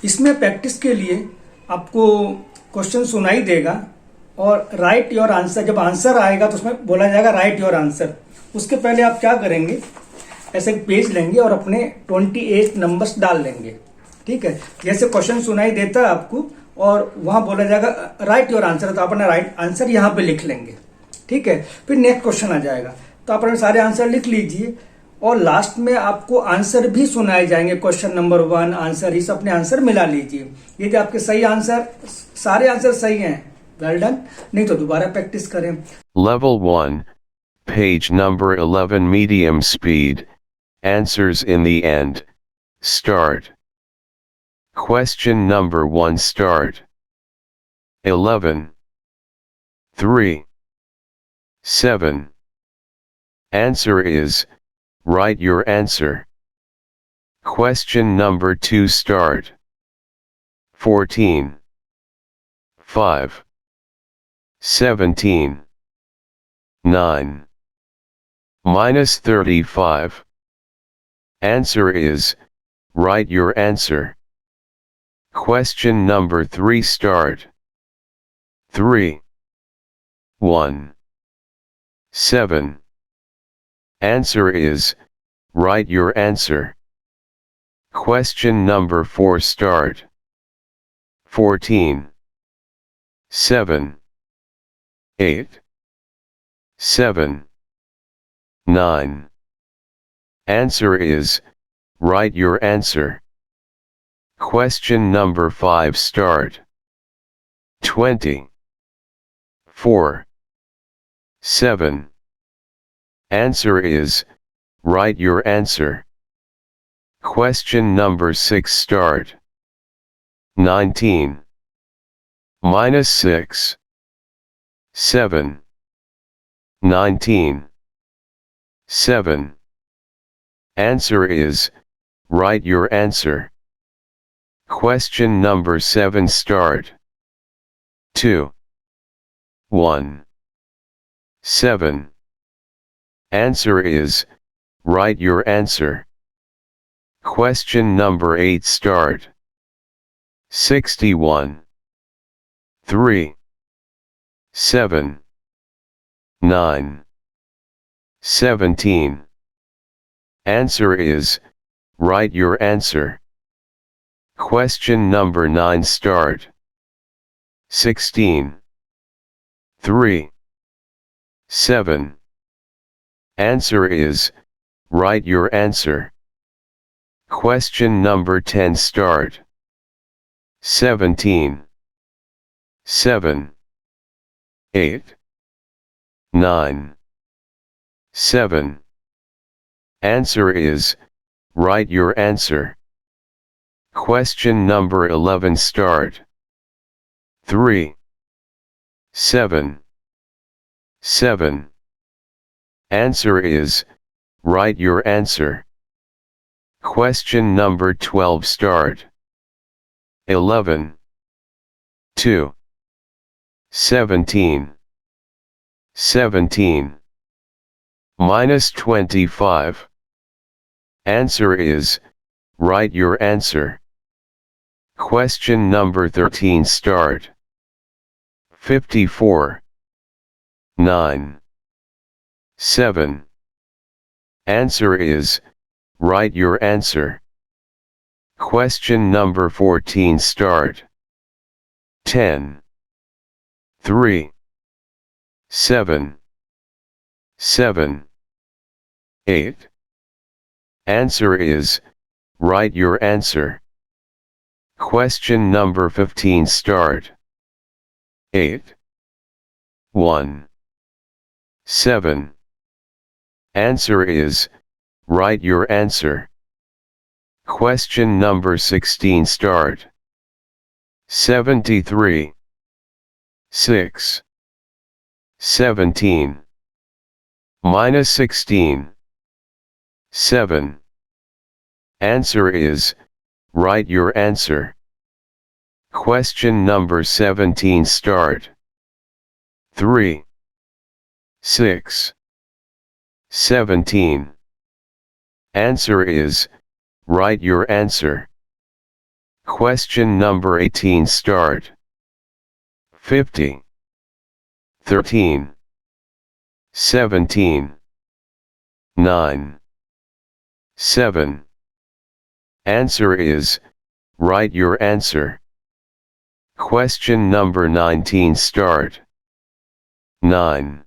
इसमें प्रैक्टिस के लिए आपको क्वेश्चन सुनाई देगा और राइट योर आंसर, जब आंसर आएगा तो उसमें बोला जाएगा राइट योर आंसर। उसके पहले आप क्या करेंगे, ऐसे एक पेज लेंगे और अपने 28 नंबर्स डाल लेंगे। ठीक है, जैसे क्वेश्चन सुनाई देता है आपको और वहां बोला जाएगा राइट योर आंसर, तो आप अपना राइट आंसर यहां पे लिख लेंगे। ठीक है, फिर नेक्स्ट क्वेश्चन आ जाएगा, तो आप अपने सारे आंसर लिख लीजिए और लास्ट में आपको आंसर भी सुनाए जाएंगे। क्वेश्चन नंबर 1 आंसर, इस अपने आंसर मिला लीजिए। यदि आपके सही आंसर, सारे आंसर सही हैं, वेल डन, नहीं तो दोबारा प्रैक्टिस करें। Level 1, page number 11, medium speed, answers in the end. Start. Question number 1, start. 11, 3, 7. Answer is, write your answer. Question number 2, start. 14, 5, 17, 9, minus 35. Answer is, write your answer. Question number 3, start. 3, 1, 7. Answer is, write your answer. Question number 4, start. 14, 7, 8, 7, 9. Answer is, write your answer. Question number 5, start. 20, 4, 7. Answer is, write your answer. Question number 6, start. 19, minus 6, 7, 19, 7. Answer is, write your answer. Question number 7, start. 2, 1, 7. Answer is, write your answer. Question number 8, start. 61, 3, 7, 9, 17. Answer is, write your answer. Question number 9, start. 16, 3, 7. Answer is, write your answer. Question number 10, start. 17, 7, 8, 9, 7. Answer is, write your answer. Question number 11, start. 3, 7, 7. Answer is, write your answer. Question number 12, start. 11, 2, 17, 17. Minus 25. Answer is, write your answer. Question number 13, start. 54, 9, 7. Answer is, write your answer. Question number 14, start. 10, 3, 7, 7, 8. Answer is, write your answer. Question number 15, start. 8, 1, 7. Answer is, write your answer. Question number 16, start. 73, 6, 17. Minus 16, 7. Answer is, write your answer. Question number 17, start. 3, 6, 17. Answer is, write your answer. Question number 18 start. 50. 13. 17. 9. 7. Answer is, write your answer. Question number 19 start. 9.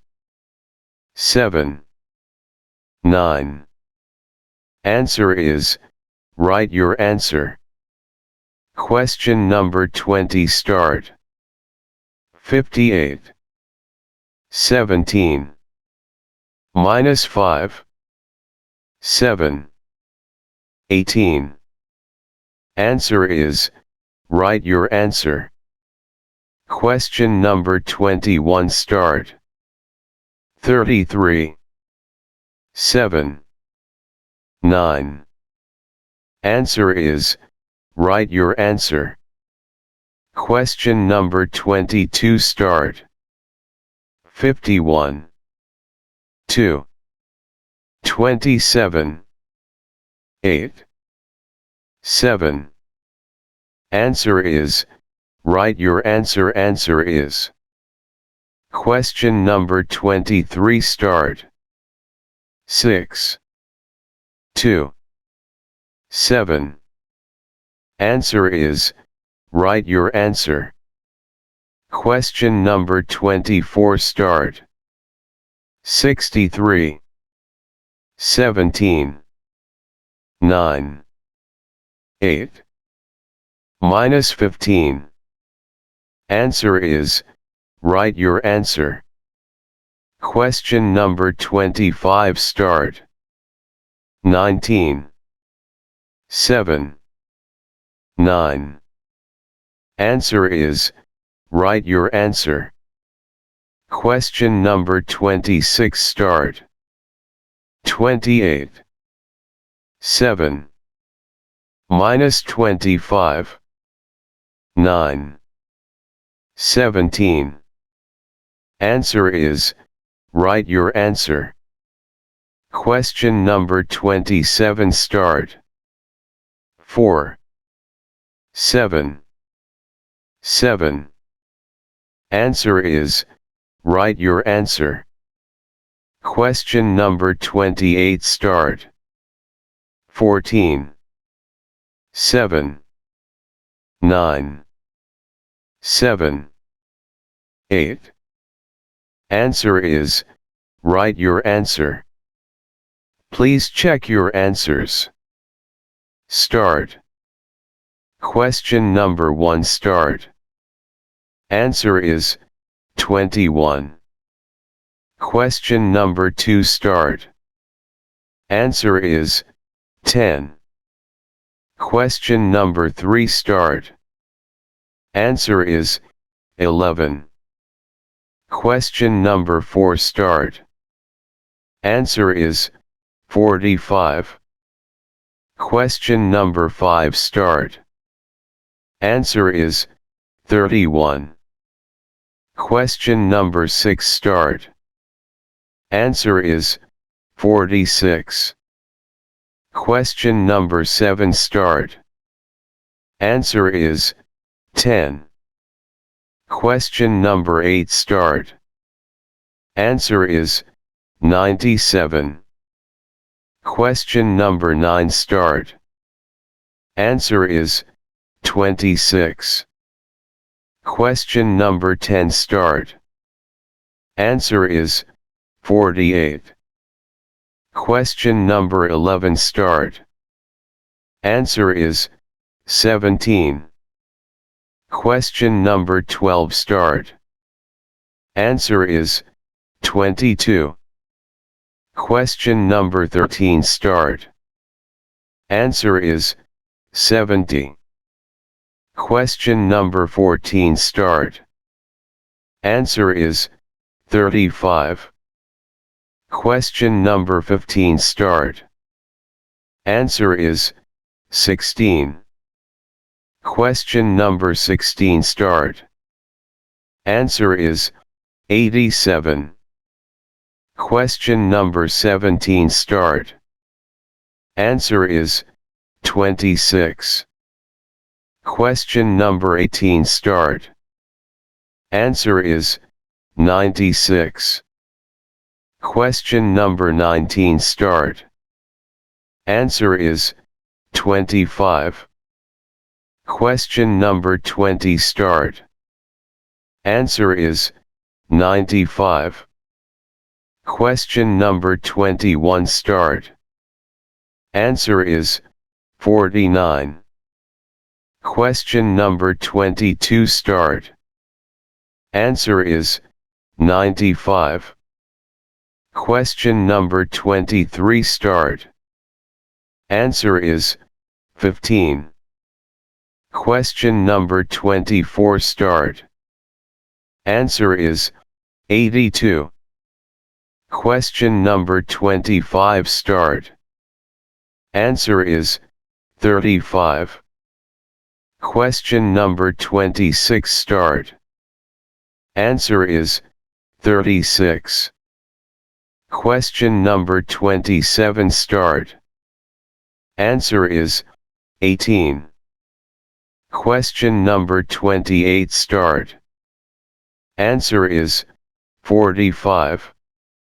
7. 9. Answer is, write your answer. Question number 20 start. 58. 17. Minus 5. 7. 18. Answer is, write your answer. Question number 21 start. 33. 7. 9. Answer is, write your answer. Question number 22 start. 51. 2. 27. 8. 7. Answer is, write your answer. Answer is. Question number 23 start. 6. 2. 7. Answer is, write your answer. Question number 24 start. 63. 17. 9. 8. Minus 15. Answer is, write your answer. Question number 25 start. 19. 7. 9. Answer is, write your answer. Question number 26 start. 28. 7. Minus 25. 9. 17. Answer is, write your answer. Question number 27 start. 4. 7. 7. Answer is, write your answer. Question number 28 start. 14. 7. 9. 7. 8. Answer is, write your answer. Please check your answers. Start. Question number 1 start. Answer is, 21. Question number 2 start. Answer is, 10. Question number 3 start. Answer is, 11. Question number 4 start. Answer is, 45. Question number 5 start. Answer is, 31. Question number 6 start. Answer is, 46. Question number 7 start. Answer is, 10. Question number 8 start. Answer is, 97. Question number 9 start. Answer is, 26. Question number 10 start. Answer is, 48. Question number 11 start. Answer is, 17. Question number 12 start. Answer is, 22. Question number 13 start. Answer is, 70. Question number 14 start. Answer is, 35. Question number 15 start. Answer is, 16. Question number 16 start. Answer is, 87. Question number 17 start. Answer is, 26. Question number 18 start. Answer is 96. Question number 19 start. Answer is 25. Question number 20 start. Answer is 95. Question number 21 start. Answer is 49. Question number 22 start. Answer is 95. Question number 23 start. Answer is 15. Question number 24 start. Answer is 82. Question number 25 start. Answer is 35. Question number 26 start. Answer is 36. Question number 27 start. Answer is 18. Question number 28 start. Answer is 45.